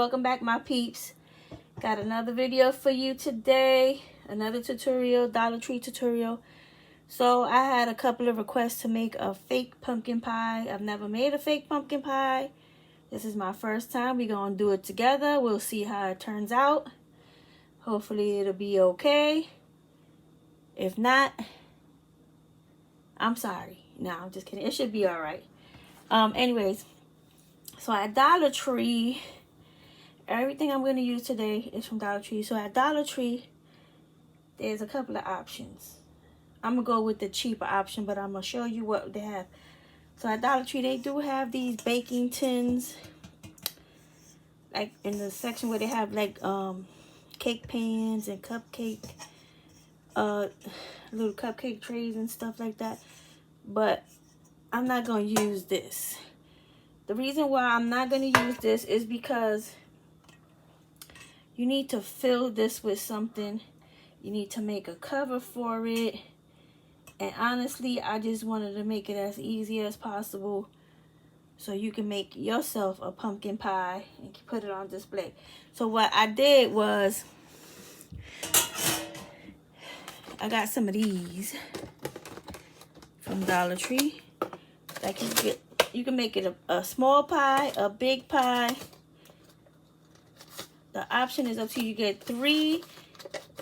welcome back my peeps. Got another video for you today, another tutorial, Dollar Tree tutorial. So I had a couple of requests to make a fake pumpkin pie. I've never made a fake pumpkin pie. This is my first time. We're gonna do it together. We'll see how it turns out. Hopefully it'll be okay. If not, I'm sorry. No, I'm just kidding. It should be all right. Anyways, so at Dollar Tree, everything I'm going to use today is from Dollar Tree. So at Dollar Tree, there's a couple of options. I'm going to go with the cheaper option, but I'm going to show you what they have. So at Dollar Tree, they do have these baking tins, like in the section where they have like cake pans and cupcake, little cupcake trays and stuff like that. But I'm not going to use this. The reason why I'm not going to use this is because you need to fill this with something. You need to make a cover for it. And honestly, I just wanted to make it as easy as possible so you can make yourself a pumpkin pie and put it on display. So what I did was I got some of these from Dollar Tree. Like you can make it a small pie, a big pie. The option is up to you. You get 3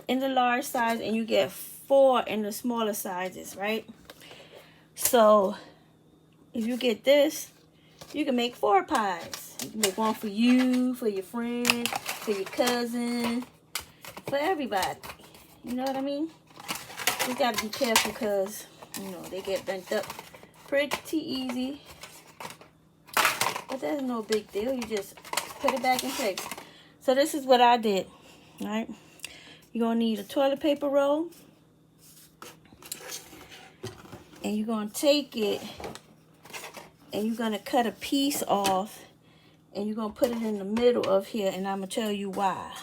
in the large size and you get 4 in the smaller sizes, right? So if you get this, you can make 4 pies. You can make one for you, for your friend, for your cousin, for everybody. You know what I mean? You gotta be careful because, you know, they get bent up pretty easy. But that's no big deal. You just put it back in place. So this is what I did. All right. You're going to need a toilet paper roll. And you're going to take it and you're going to cut a piece off. And you're going to put it in the middle of here. And I'm going to tell you why.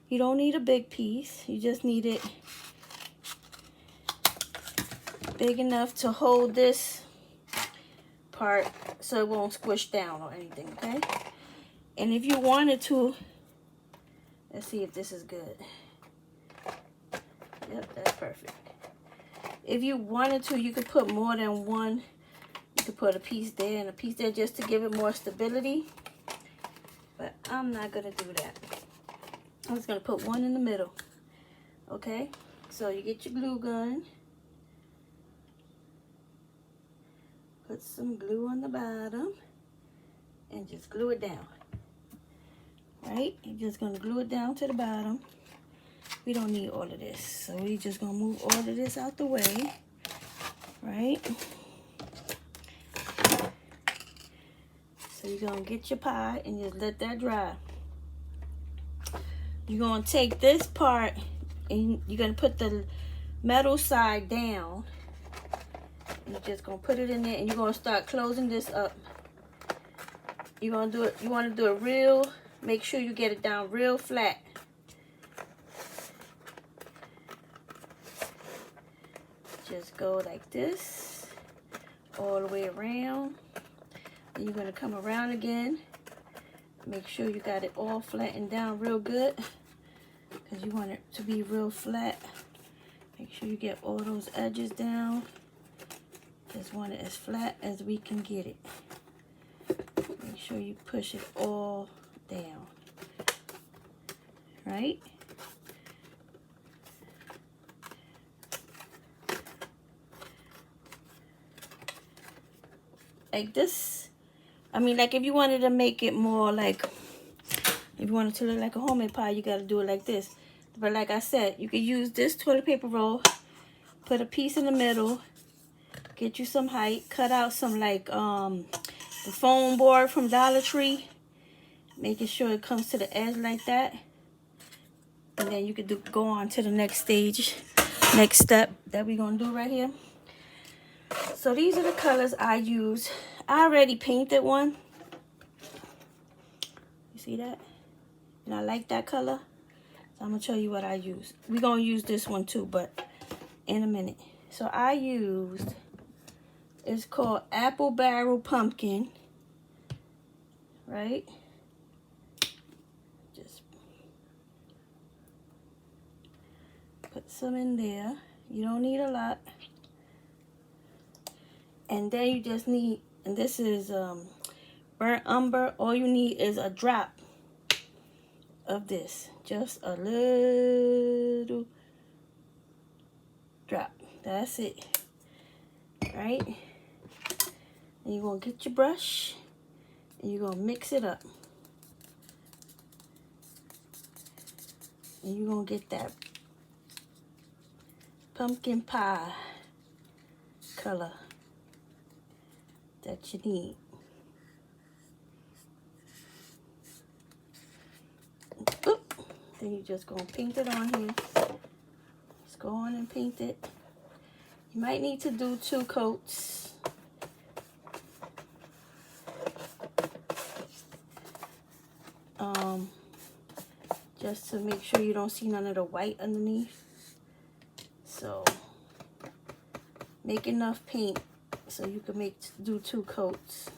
You don't need a big piece. You just need it big enough to hold this part so it won't squish down or anything, okay? And if you wanted to, let's see if this is good. Yep, that's perfect. If you wanted to, you could put more than one. You could put a piece there and a piece there just to give it more stability. But I'm not gonna do that. I'm just gonna put one in the middle. Okay? So you get your glue gun. Put some glue on the bottom and just glue it down. Right? You're just going to glue it down to the bottom. We don't need all of this. So we're just going to move all of this out the way. Right? So you're going to get your pie and just let that dry. You're going to take this part and you're going to put the metal side down. You're just going to put it in there and you're going to start closing this up. You're going to do it, you want to do it real, make sure you get it down real flat. Just go like this, all the way around. And you're going to come around again. Make sure you got it all flattened down real good, because you want it to be real flat. Make sure you get all those edges down. Just want it as flat as we can get it. Make sure you push it all down. Right? Like this. I mean, like if you wanted to make it more like, if you wanted to look like a homemade pie, you got to do it like this. But like I said, you could use this toilet paper roll, put a piece in the middle, get you some height, cut out some like the foam board from Dollar Tree, making sure it comes to the edge like that. And then you could go on to the next stage, next step that we're going to do right here. So these are the colors I use. I already painted one. You see that? And I like that color. So I'm going to show you what I use. We're going to use this one too, but in a minute. So I used, it's called Apple Barrel Pumpkin. Right? Put some in there. You don't need a lot. And then you just need, and this is burnt umber. All you need is a drop of this. Just a little drop. That's it. Right? And you're going to get your brush and you're going to mix it up. And you're going to get that pumpkin pie color that you need. Oop. Then you're just going to paint it on here. Just go on and paint it. You might need to do 2 coats. Just to make sure you don't see none of the white underneath. So make enough paint so you can do 2 coats.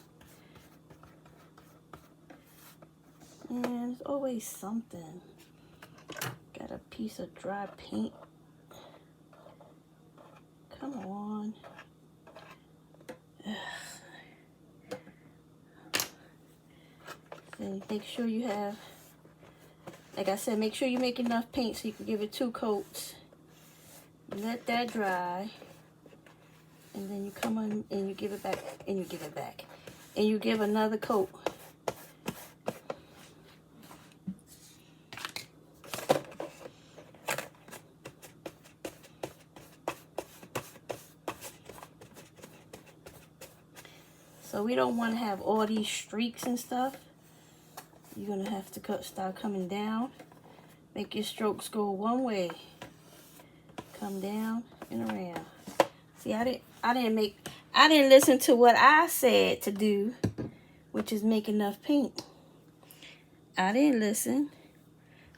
And there's always something. Got a piece of dry paint. Come on. Then make sure you have, like I said, make sure you make enough paint so you can give it 2 coats. Let that dry. And then you come on and you give it back and you give it back. And you give another coat. So we don't want to have all these streaks and stuff. You're going to have to start coming down. Make your strokes go one way. Come down and around. See, I didn't listen to what I said to do, which is make enough paint. I didn't listen.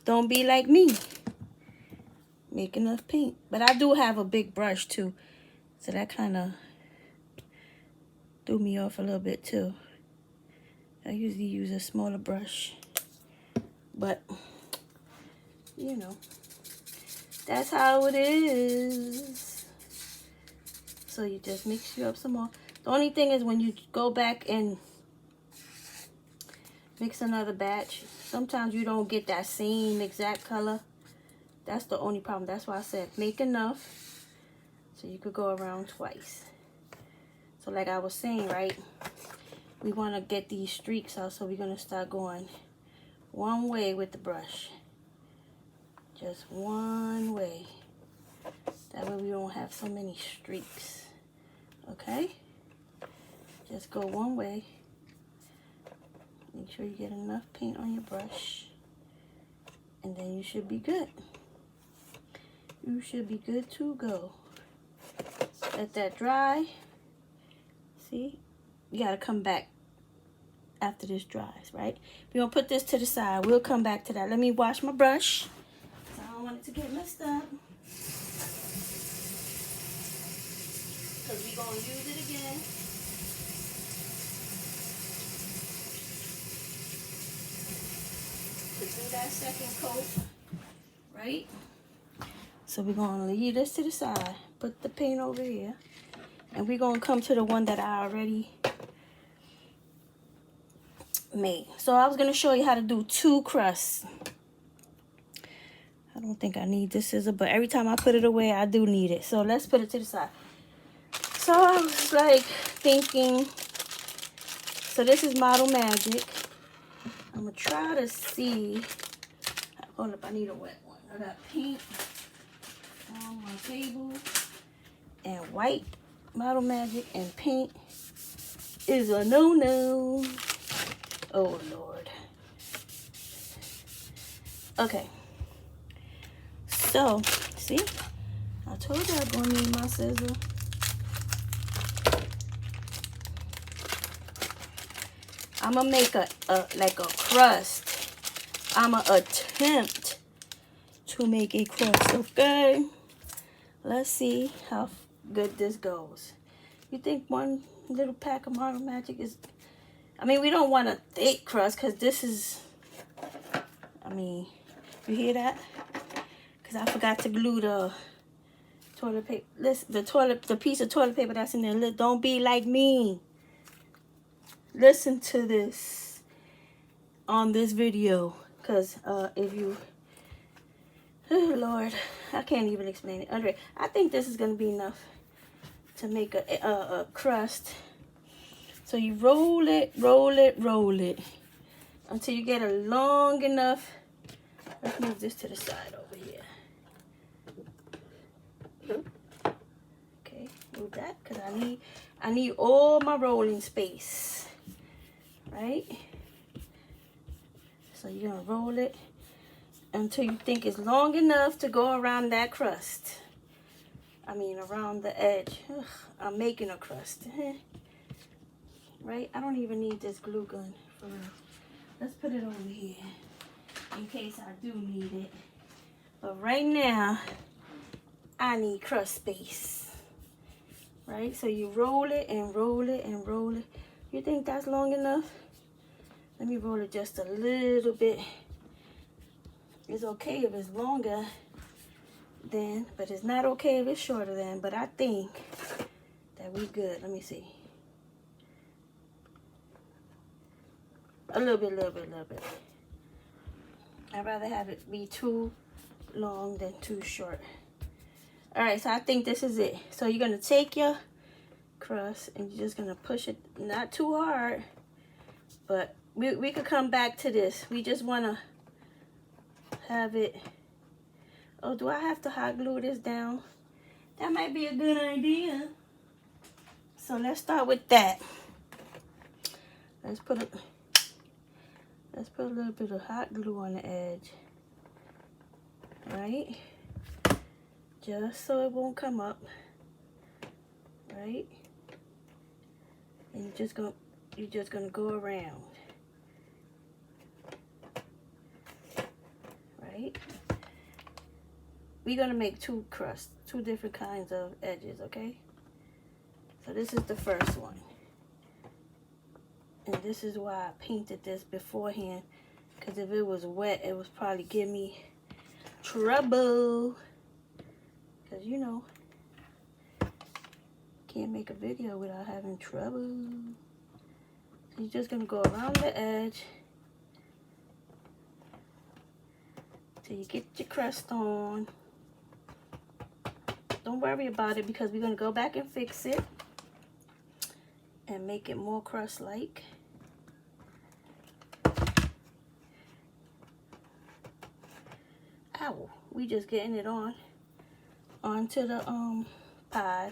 Don't be like me. Make enough paint. But I do have a big brush too. So that kind of threw me off a little bit too. I usually use a smaller brush. But, you know, that's how it is. So you just mix you up some more. The only thing is when you go back and mix another batch, sometimes you don't get that same exact color. That's the only problem. That's why I said make enough so you could go around twice. So like I was saying, right, we want to get these streaks out, so we're going to start going one way with the brush. Just one way. That way we don't have so many streaks. Okay? Just go one way. Make sure you get enough paint on your brush. And then you should be good. You should be good to go. Let that dry. See? You got to come back after this dries, right? We're going to put this to the side. We'll come back to that. Let me wash my brush. I don't want it to get messed up. Because we're going to use it again. To do that second coat, right? So we're going to leave this to the side. Put the paint over here. And we're going to come to the one that I already made. So I was going to show you how to do 2 crusts. I don't think I need this scissor, but every time I put it away, I do need it. So let's put it to the side. So I was like thinking, so this is Model Magic. I'm going to try to see. Hold up, I need a wet one. I got pink on my table and white. Model Magic and pink is a no-no. Oh, Lord. Okay. So, see? I told you I was going to need my scissor. I'm going to make like a crust. I'm going to attempt to make a crust, okay? Let's see how good this goes. You think one little pack of Model Magic is... I mean, we don't want a thick crust because this is... I mean, you hear that? because I forgot to glue the toilet paper. Listen, the piece of toilet paper that's in there. Don't be like me. Listen to this on this video, because if you, oh Lord, I can't even explain it. Andre, I think this is gonna be enough to make a crust. So you roll it until you get a long enough. Let's move this to the side over here. Okay, move that, because I need all my rolling space, right? So you're gonna roll it until you think it's long enough to go around that crust. I mean, around the edge. Ugh, I'm making a crust. Right? I don't even need this glue gun for real. Let's put it over here in case I do need it. But right now, I need crust space. Right? So you roll it and roll it and roll it. You think that's long enough? Let me roll it just a little bit. It's okay if it's longer than, but it's not okay if it's shorter than. But I think that we good. Let me see. A little bit. I'd rather have it be too long than too short. All right, so I think this is it. So you're gonna take your crust and you're just gonna push it, not too hard, but we could come back to this. We just wanna have it. Oh, do I have to hot glue this down? That might be a good idea. So let's start with that. Let's put a little bit of hot glue on the edge, right? Just so it won't come up, right? And you're just gonna go around, right? We're gonna make two crusts, two different kinds of edges, okay? So this is the first one. And this is why I painted this beforehand, because if it was wet, it would probably give me trouble. Because, you know, can't make a video without having trouble. So you're just going to go around the edge till you get your crust on. Don't worry about it, because we're going to go back and fix it and make it more crust-like. Ow, we just getting it onto the pie,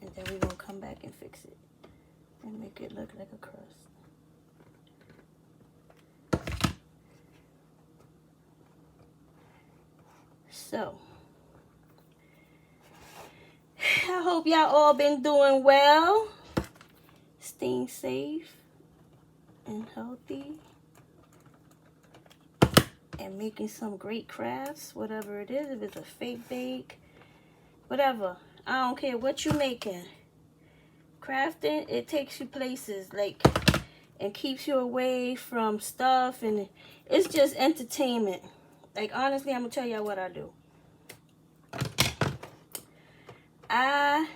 and then we're gonna come back and fix it and make it look like a crust. So I hope y'all all been doing well, staying safe and healthy, and making some great crafts, whatever it is. If it's a fake bake, whatever, I don't care what you're making. Crafting, it takes you places, like, and keeps you away from stuff, and it's just entertainment. Like, honestly, I'm gonna tell y'all what I do. I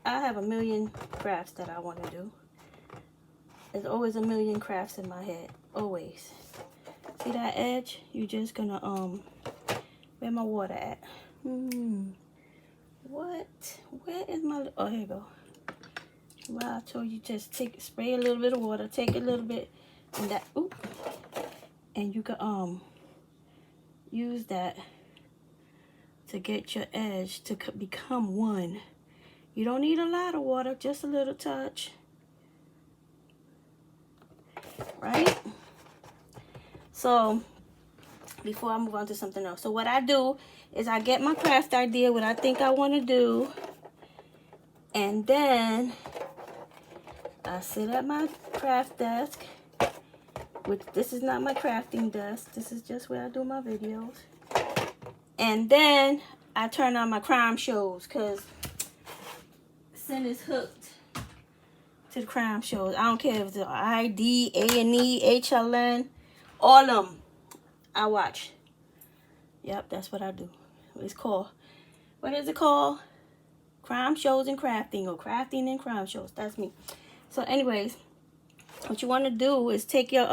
have a million crafts that I want to do. There's always a million crafts in my head, always. See that edge? You just gonna where my water at? What? Where is my? Oh, here you go. Well, I told you, just spray a little bit of water, take a little bit, and that. Oop, and you can use that to get your edge to become one. You don't need a lot of water, just a little touch, right? So before I move on to something else, so what I do is I get my craft idea, what I think I want to do, and then I sit at my craft desk, which this is not my crafting desk, this is just where I do my videos. And then I turn on my crime shows, because Sin is hooked to the crime shows. I don't care if it's ID, A&E, HLN, all of them I watch. Yep, that's what I do. It's called, what is it called? Crime shows and crafting, or crafting and crime shows. That's me. So anyways, what you want to do is take your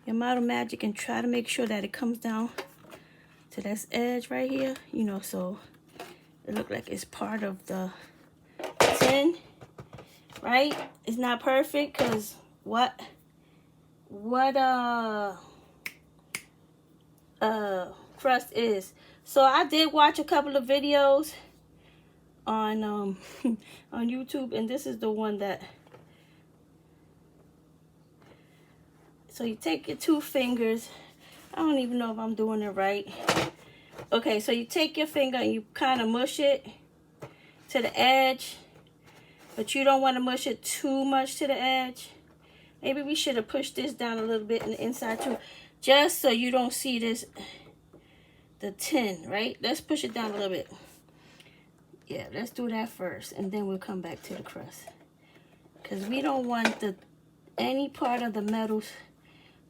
model magic and try to make sure that it comes down to this edge right here, you know, so it look like it's part of the tin, right? It's not perfect because what crust is. So I did watch a couple of videos on on YouTube, and this is the one that, so you take your 2 fingers. I don't even know if I'm doing it right. Okay, so you take your finger and you kind of mush it to the edge, but you don't want to mush it too much to the edge. Maybe we should have pushed this down a little bit in the inside too, just so you don't see this, the tin, right? Let's push it down a little bit. Yeah, let's do that first, and then we'll come back to the crust, because we don't want any part of the metals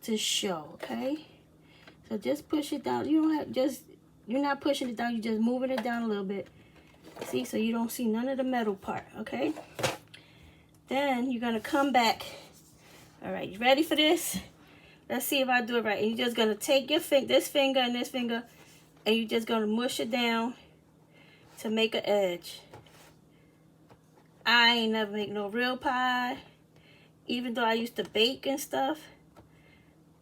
to show. Okay, so just push it down. You don't have, you're not pushing it down, you're just moving it down a little bit. See, so you don't see none of the metal part. Okay, then you're gonna come back. All right, you ready for this? Let's see if I do it right. And you're just gonna take your this finger and this finger, and you're just gonna mush it down to make an edge. I ain't never make no real pie. Even though I used to bake and stuff,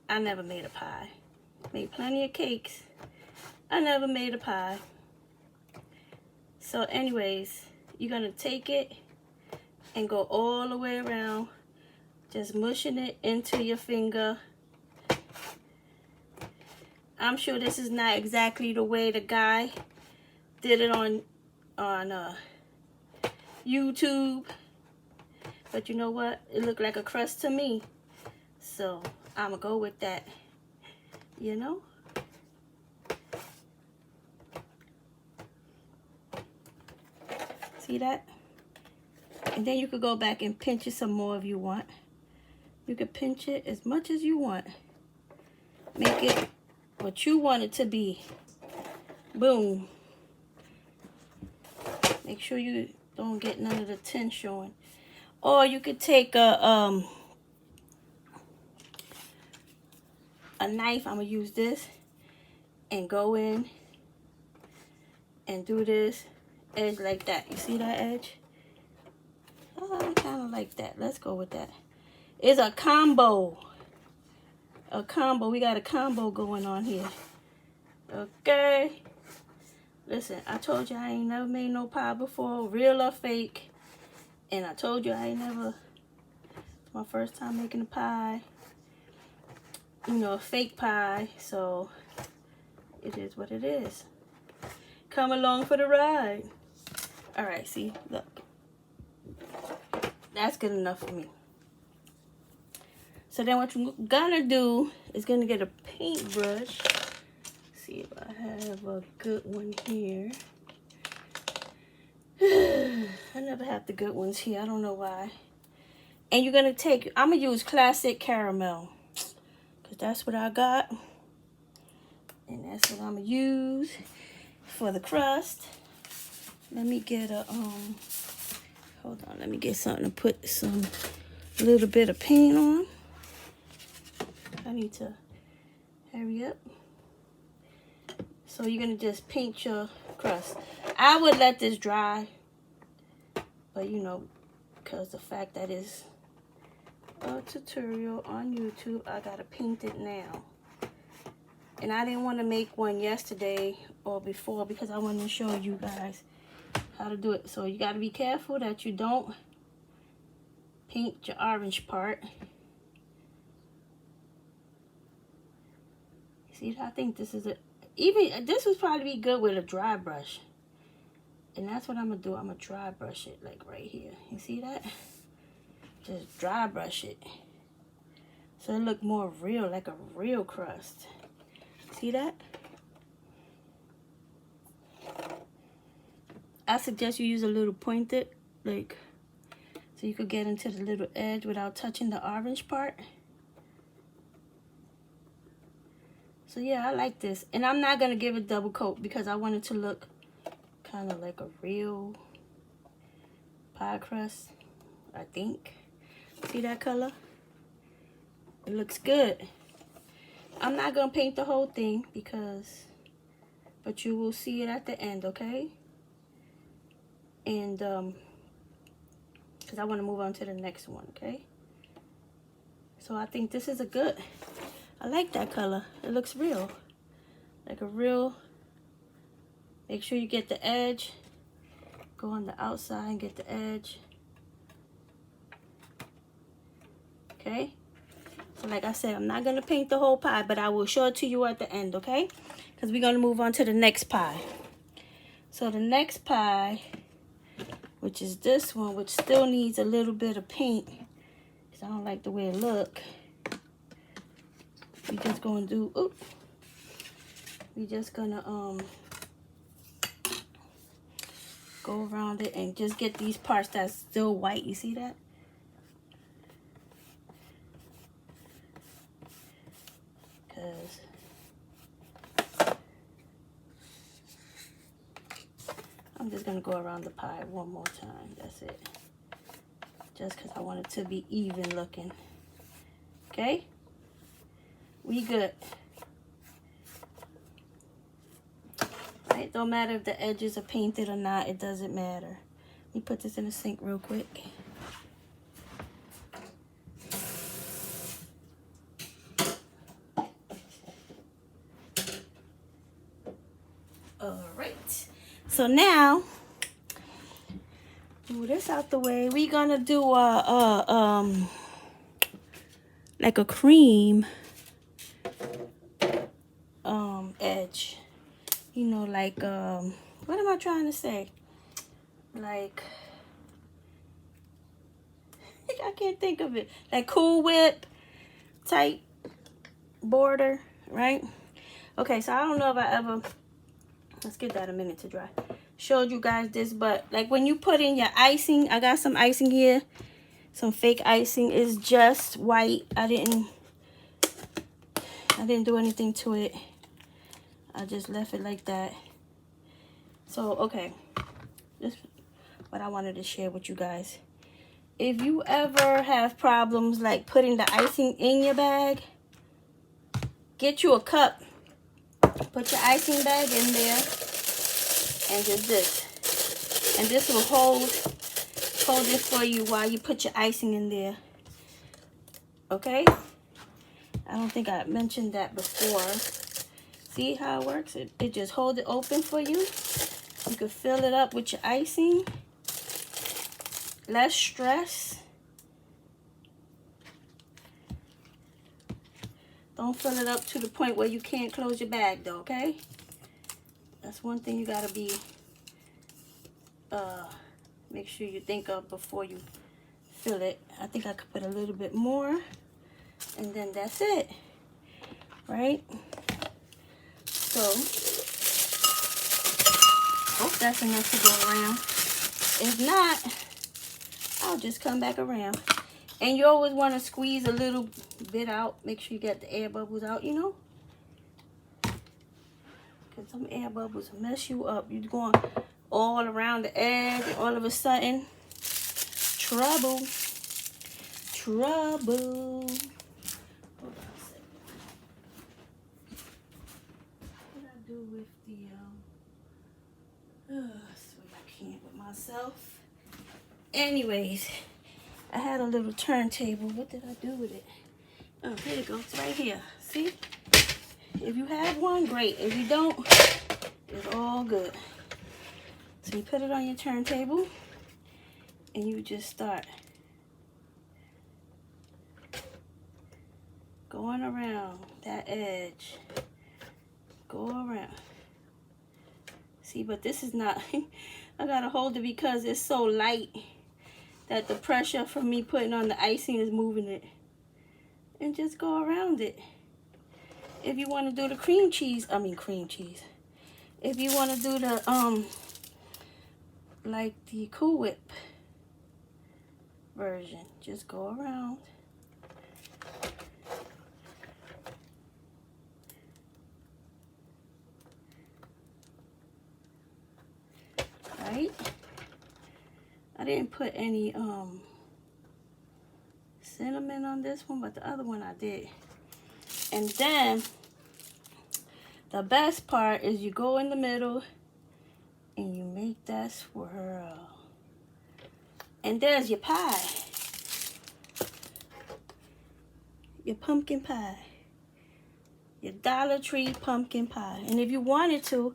I never made a pie. Made plenty of cakes. I never made a pie. So anyways, you're gonna take it and go all the way around, just mushing it into your finger. I'm sure this is not exactly the way the guy did it on YouTube, but you know what? It looked like a crust to me, so I'm gonna go with that. You know. See that? And then you could go back and pinch it some more if you want. You could pinch it as much as you want. Make it what you want it to be. Boom. Make sure you don't get none of the tin showing. Or you could take a knife. I'm gonna use this and go in and do this edge like that. You see that edge? I kind of like that. Let's go with that. It's a combo. A combo. We got a combo going on here. Okay. Listen, I told you I ain't never made no pie before, real or fake. And I told you I ain't never, it's my first time making a pie. You know, a fake pie. So, it is what it is. Come along for the ride. Alright, see, look. That's good enough for me. So then what you're gonna do is gonna get a paintbrush. See if I have a good one here. I never have the good ones here. I don't know why. And you're gonna take, I'm gonna use classic caramel, because that's what I got. And that's what I'm gonna use for the crust. Let me get a hold on, let me get something to put a little bit of paint on. I need to hurry up. So you're gonna just paint your crust. I would let this dry, but you know, because the fact that it's a tutorial on YouTube, I gotta paint it now. And I didn't want to make one yesterday or before because I wanted to show you guys how to do it. So you got to be careful that you don't paint your orange part. See, I think this is this would probably be good with a dry brush. And that's what I'm going to do. I'm going to dry brush it like right here. You see that? Just dry brush it. So it look more real, like a real crust. See that? I suggest you use a little pointed, like, so you could get into the little edge without touching the orange part. So yeah, I like this. And I'm not going to give it double coat because I want it to look kind of like a real pie crust, I think. See that color? It looks good. I'm not going to paint the whole thing but you will see it at the end, okay? And because I want to move on to the next one, okay? So I think this is I like that color. It looks real. Like a real, make sure you get the edge. Go on the outside and get the edge. Okay? So like I said, I'm not going to paint the whole pie, but I will show it to you at the end, okay? Because we're going to move on to the next pie. So the next pie, which is this one, which still needs a little bit of paint, because I don't like the way it look. We just going to do, oops. We just going to go around it and just get these parts that's still white. You see that? Because I'm just going to go around the pie one more time. That's it. Just because I want it to be even looking. Okay? We good. Right? Don't matter if the edges are painted or not. It doesn't matter. Let me put this in the sink real quick. Alright. So now, move this out the way. We're gonna do like a cream edge. You know, like what am I trying to say? Like I can't think of it. Like Cool Whip type border, right? Okay, so I don't know if I ever, let's give that a minute to dry, showed you guys this, but like when you put in your icing, I got some icing here, some fake icing. Is just white. I didn't do anything to it. I just left it like that. So okay, this is what I wanted to share with you guys. If you ever have problems like putting the icing in your bag, get you a cup, put your icing bag in there, and just this. And this will hold it for you while you put your icing in there. Okay? I don't think I mentioned that before. See how it works? It just holds it open for you. You can fill it up with your icing. Less stress. Don't fill it up to the point where you can't close your bag though, okay? That's one thing you gotta be, make sure you think of before you fill it. I think I could put a little bit more, and then that's it, right? So, hope that's enough to go around. If not, I'll just come back around. And you always want to squeeze a little bit out. Make sure you get the air bubbles out, you know. Because some air bubbles mess you up. You're going all around the edge. And all of a sudden, trouble. Trouble. Hold on a second. What did I do with the... so I can't with myself. Anyways, I had a little turntable. What did I do with it? Oh, here it goes. It's right here. See? If you have one, great. If you don't, it's all good. So you put it on your turntable and you just start going around that edge. Go around. See, but this is not, I gotta hold it because it's so light that the pressure from me putting on the icing is moving it. And just go around it. If you want to do the cream cheese. If you want to do the, like the Cool Whip version, just go around. right? I didn't put any cinnamon on this one, but the other one I did. And then the best part is you go in the middle and you make that swirl. And there's your pie. Your pumpkin pie. Your Dollar Tree pumpkin pie. And if you wanted to,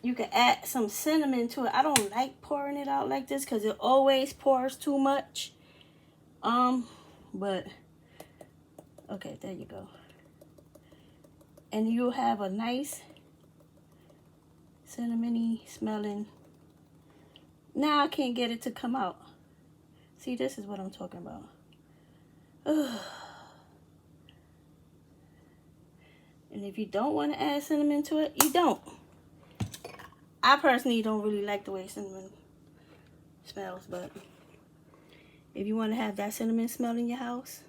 you could add some cinnamon to it. I don't like pouring it out like this because it always pours too much. But okay, there you go. And you'll have a nice cinnamony smelling. Now I can't get it to come out. See, this is what I'm talking about. Ugh. And if you don't want to add cinnamon to it, you don't. I personally don't really like the way cinnamon smells, but if you want to have that cinnamon smell in your house,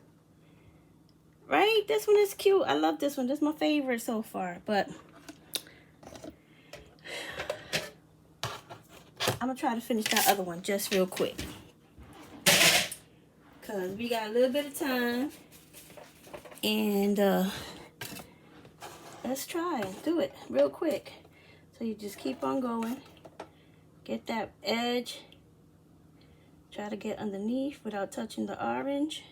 right? This one is cute. I love this one. This is my favorite so far, but I'm going to try to finish that other one just real quick, because we got a little bit of time, and let's try and do it real quick. So you just keep on going. Get that edge. Try to get underneath without touching the orange.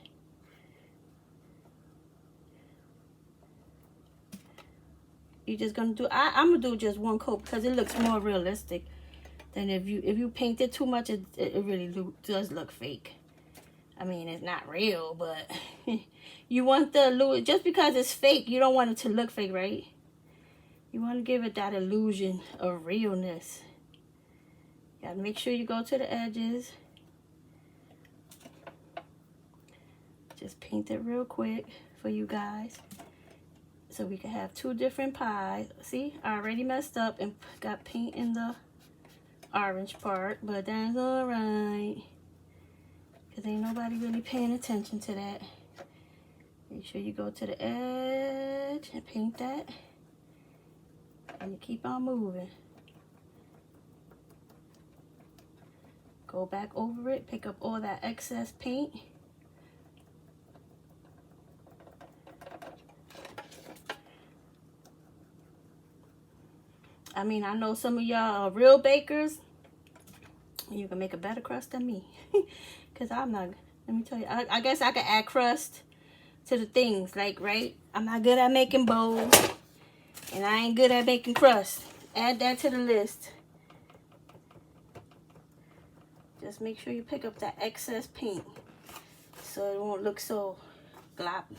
You're just gonna do. I'm gonna do just one coat because it looks more realistic than if you paint it too much. It really does look fake. I mean, it's not real, but you want the illusion. Just because it's fake, you don't want it to look fake, right? You want to give it that illusion of realness. You gotta make sure you go to the edges. Just paint it real quick for you guys, so we can have two different pies. See, I already messed up and got paint in the orange part, but that's alright, because ain't nobody really paying attention to that. Make sure you go to the edge and paint that. And you keep on moving. Go back over it, pick up all that excess paint. I mean, I know some of y'all are real bakers. You can make a better crust than me. Because I'm not, let me tell you, I guess I could add crust to the things, like, right? I'm not good at making bowls. And I ain't good at making crust. Add that to the list. Just make sure you pick up that excess paint so it won't look so gloppy.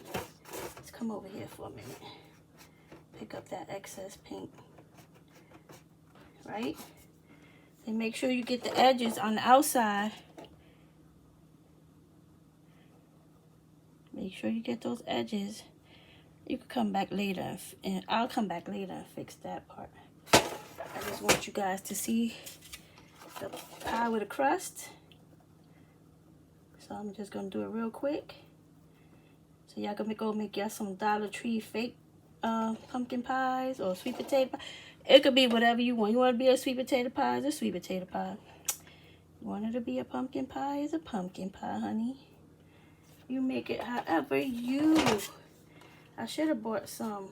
Let's come over here for a minute. Pick up that excess paint. Right? And make sure you get the edges on the outside. Make sure you get those edges. You can come back later, and I'll come back later and fix that part. I just want you guys to see the pie with a crust. So I'm just going to do it real quick. So y'all can go make y'all some Dollar Tree fake pumpkin pies or sweet potato pie. It could be whatever you want. You want it to be a sweet potato pie? It's a sweet potato pie. You want it to be a pumpkin pie? It's a pumpkin pie, honey. You make it however you... I should have bought some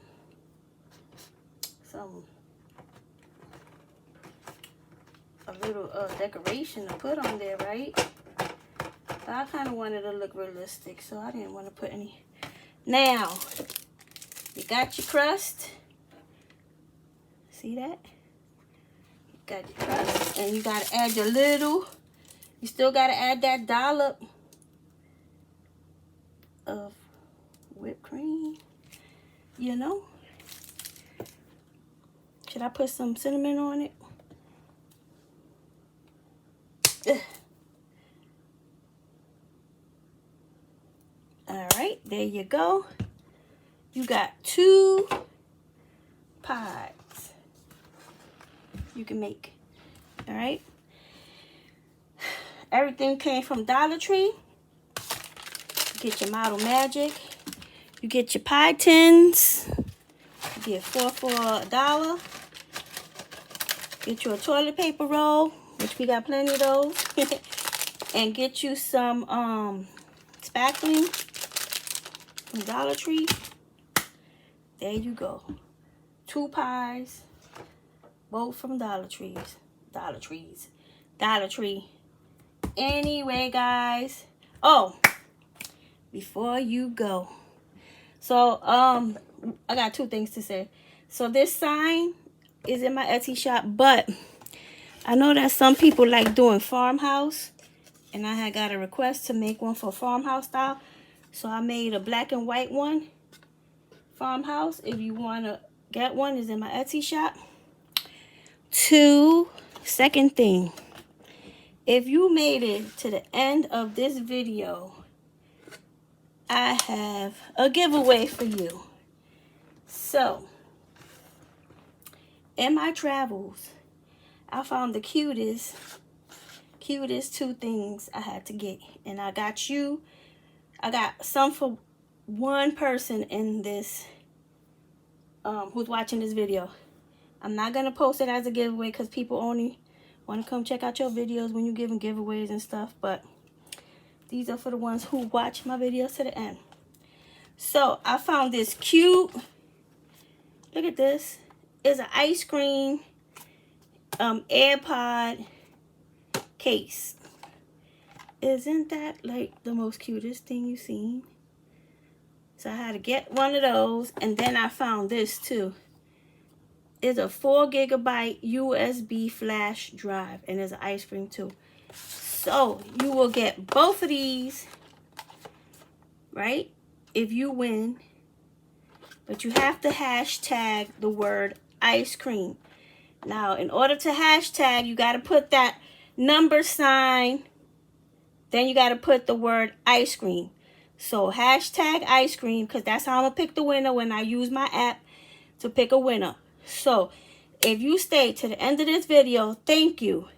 a little decoration to put on there, right? But I kind of wanted to look realistic, so I didn't want to put any. Now, you got your crust. See that? You got your crust, and you got to add your little. You still got to add that dollop of whipped cream. You know, should I put some cinnamon on it? Ugh. All right, there you go. You got 2 pies you can make. All right, everything came from Dollar Tree. Get your Model Magic. You get your pie tins. You get 4 for $1. Get you a toilet paper roll which we got plenty of those. And get you some spackling from Dollar Tree. There you go. 2 pies, both from Dollar Tree. Anyway, guys. Oh, before you go. So, I got 2 things to say. So this sign is in my Etsy shop, but I know that some people like doing farmhouse. And I had got a request to make one for farmhouse style. So I made a black and white one. Farmhouse. If you want to get one, is in my Etsy shop. Second thing. If you made it to the end of this video, I have a giveaway for you. So, in my travels, I found the cutest 2 things I had to get. And I got some for one person in this who's watching this video. I'm not going to post it as a giveaway because people only want to come check out your videos when you're giving giveaways and stuff. But these are for the ones who watch my videos to the end. So I found this cute, look at this. It's an ice cream AirPod case. Isn't that like the most cutest thing you've seen? So I had to get one of those, and then I found this too. It's a 4 GB USB flash drive, and there's an ice cream too. So you will get both of these, right? If you win, but you have to hashtag the word ice cream. Now, in order to hashtag, you got to put that number sign. Then you got to put the word ice cream. So hashtag ice cream, because that's how I'm going to pick the winner when I use my app to pick a winner. So if you stay to the end of this video, thank you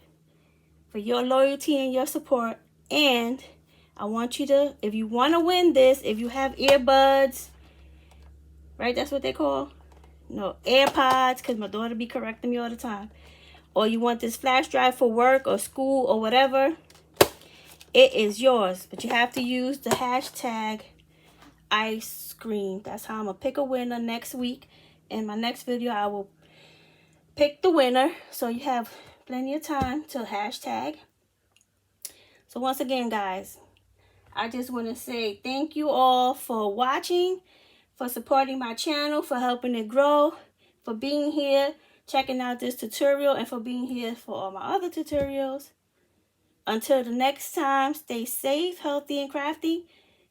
for your loyalty and your support. And I want you to, if you want to win this, if you have earbuds, right, that's what they call? No, AirPods, because my daughter be correcting me all the time. Or you want this flash drive for work or school or whatever, it is yours. But you have to use the hashtag ice cream. That's how I'm going to pick a winner next week. In my next video, I will pick the winner. So you have plenty of time to hashtag. So once again, guys, I just want to say thank you all for watching, for supporting my channel, for helping it grow, for being here, checking out this tutorial, and for being here for all my other tutorials. Until the next time, stay safe, healthy, and crafty.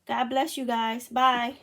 God bless you guys. Bye.